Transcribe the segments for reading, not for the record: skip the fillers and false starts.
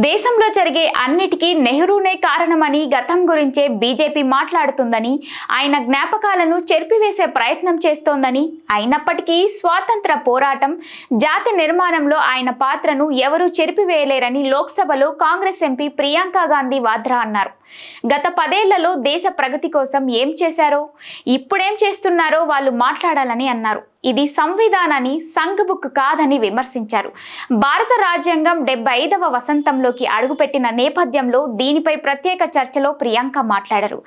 దేశంలో జరిగే అన్నిటికీ నెహ్రూనే కారణమని గతం గురించే బీజేపీ మాట్లాడుతుందని, ఆయన జ్ఞాపకాలను చెరిపివేసే ప్రయత్నం చేస్తోందని, అయినప్పటికీ స్వాతంత్ర పోరాటం, జాతి నిర్మాణంలో ఆయన పాత్రను ఎవరూ చెరిపివేయలేరని లోక్సభలో కాంగ్రెస్ ఎంపీ ప్రియాంక గాంధీ వాద్రా అన్నారు. గత 10 ఏళ్లలో దేశ ప్రగతి కోసం ఏం చేశారో, ఇప్పుడేం చేస్తున్నారో వాళ్ళు మాట్లాడాలని అన్నారు. ఇది సంవిధానాన్ని సంఘబుక్ కాదని విమర్శించారు. భారత రాజ్యాంగం 75వ వసంతంలోకి అడుగుపెట్టిన నేపథ్యంలో దీనిపై ప్రత్యేక చర్చలో ప్రియాంక మాట్లాడారు.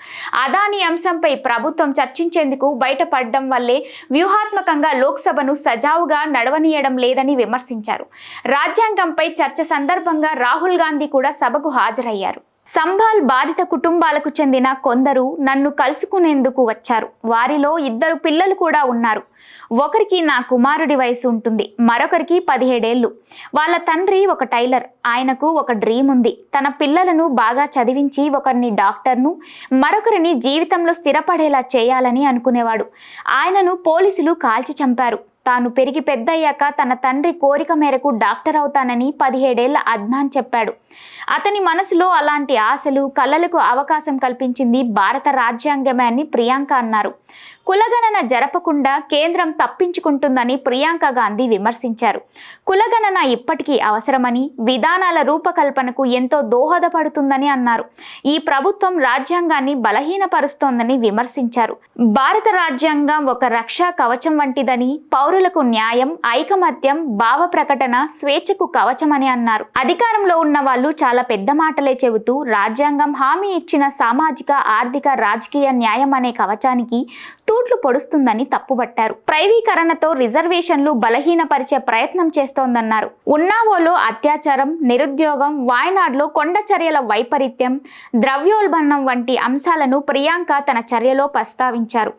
అదానీ అంశంపై ప్రభుత్వం చర్చించేందుకు బయటపడడం వల్లే వ్యూహాత్మకంగా లోక్సభను సజావుగా నడవనీయడం లేదని విమర్శించారు. రాజ్యాంగంపై చర్చ సందర్భంగా రాహుల్ గాంధీ కూడా సభకు హాజరయ్యారు. సంభాల్ బాధిత కుటుంబాలకు చెందిన కొందరు నన్ను కలుసుకునేందుకు వచ్చారు. వారిలో 2 పిల్లలు కూడా ఉన్నారు. ఒకరికి నా కుమారుడి వయసు ఉంటుంది, మరొకరికి 17 ఏళ్ళు. వాళ్ళ తండ్రి ఒక టైలర్. ఆయనకు ఒక డ్రీమ్ ఉంది. తన పిల్లలను బాగా చదివించి ఒకరిని డాక్టర్ను, మరొకరిని జీవితంలో స్థిరపడేలా చేయాలని అనుకునేవాడు. ఆయనను పోలీసులు కాల్చి చంపారు. తాను పెరిగి పెద్దయ్యాక తన తండ్రి కోరిక మేరకు డాక్టర్ అవుతానని 17 ఏళ్ల అద్నాన్ చెప్పాడు. అతని మనసులో అలాంటి ఆశలు, కలలకు అవకాశం కల్పించింది భారత రాజ్యాంగమే అని ప్రియాంక అన్నారు. కులగణన జరపకుండా కేంద్రం తప్పించుకుంటుందని ప్రియాంక గాంధీ విమర్శించారు. కులగణన ఇప్పటికీ అవసరమని, విధానాల రూపకల్పనకు ఎంతో దోహదపడుతుందని అన్నారు. ఈ ప్రభుత్వం రాజ్యాంగాన్ని బలహీనపరుస్తోందని విమర్శించారు. భారత రాజ్యాంగం ఒక రక్షా కవచం వంటిదని, పౌరులకు న్యాయం, ఐకమత్యం, భావ ప్రకటన, స్వేచ్ఛకు కవచమని అన్నారు. అధికారంలో ఉన్న వాళ్ళు చాలా పెద్ద మాటలే చెబుతూ రాజ్యాంగం హామీ ఇచ్చిన సామాజిక, ఆర్థిక, రాజకీయ న్యాయం అనే కవచానికి తూట్లు పొడుస్తుందని తప్పుబట్టారు. ప్రైవీకరణతో రిజర్వేషన్లు బలహీనపరిచే ప్రయత్నం చేస్తోందన్నారు. ఉన్నావోలో అత్యాచారం, నిరుద్యోగం, వాయనాడ్లో కొండ చర్యల వైపరీత్యం, ద్రవ్యోల్బణం వంటి అంశాలను ప్రియాంక తన చర్యలో ప్రస్తావించారు.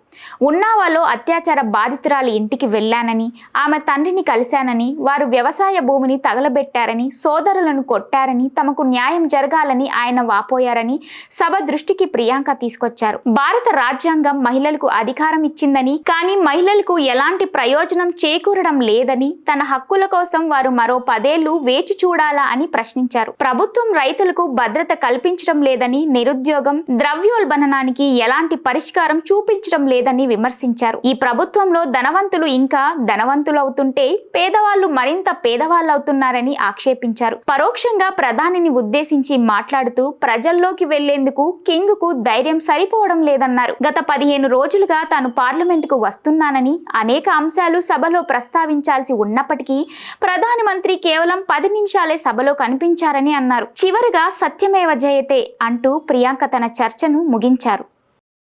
ఉన్నావాలో అత్యాచార బాధితురాలి ఇంటికి వెళ్లానని, ఆమె తండ్రిని కలిశానని, వారు వ్యవసాయ భూమిని తగలబెట్టారని, సోదరులను కొట్టారని, తమకు న్యాయం జరగాలని ఆయన వాపోయారని సభ దృష్టికి ప్రియాంక తీసుకొచ్చారు. భారత రాజ్యాంగం మహిళలకు అధికారం ఇచ్చిందని, కానీ మహిళలకు ఎలాంటి ప్రయోజనం చేకూరడం లేదని, తన హక్కుల కోసం వారు మరో 10 ఏళ్లు వేచి చూడాలా అని ప్రశ్నించారు. ప్రభుత్వం రైతులకు భద్రత కల్పించడం లేదని, నిరుద్యోగం, ద్రవ్యోల్బణానికి ఎలాంటి పరిష్కారం చూపించడం లేదని విమర్శించారు. ఈ ప్రభుత్వంలో ధనవంతులు ఇంకా ధనవంతులవుతుంటే పేదవాళ్లు మరింత పేదవాళ్లవుతున్నారని ఆక్షేపించారు. పరోక్షంగా ప్రధానిని ఉద్దేశించి మాట్లాడుతూ ప్రజల్లోకి వెళ్లేందుకు కింగ్ కు ధైర్యం సరిపోవడం లేదన్నారు. గత 15 రోజులుగా తాను పార్లమెంటుకు వస్తున్నానని, అనేక అంశాలు సభలో ప్రస్తావించాల్సి ఉన్నప్పటికీ ప్రధానమంత్రి కేవలం 10 నిమిషాలే సభలో కనిపించారని అన్నారు. చివరగా సత్యమేవ జయతే అంటూ ప్రియాంక తన చర్చను ముగించారు.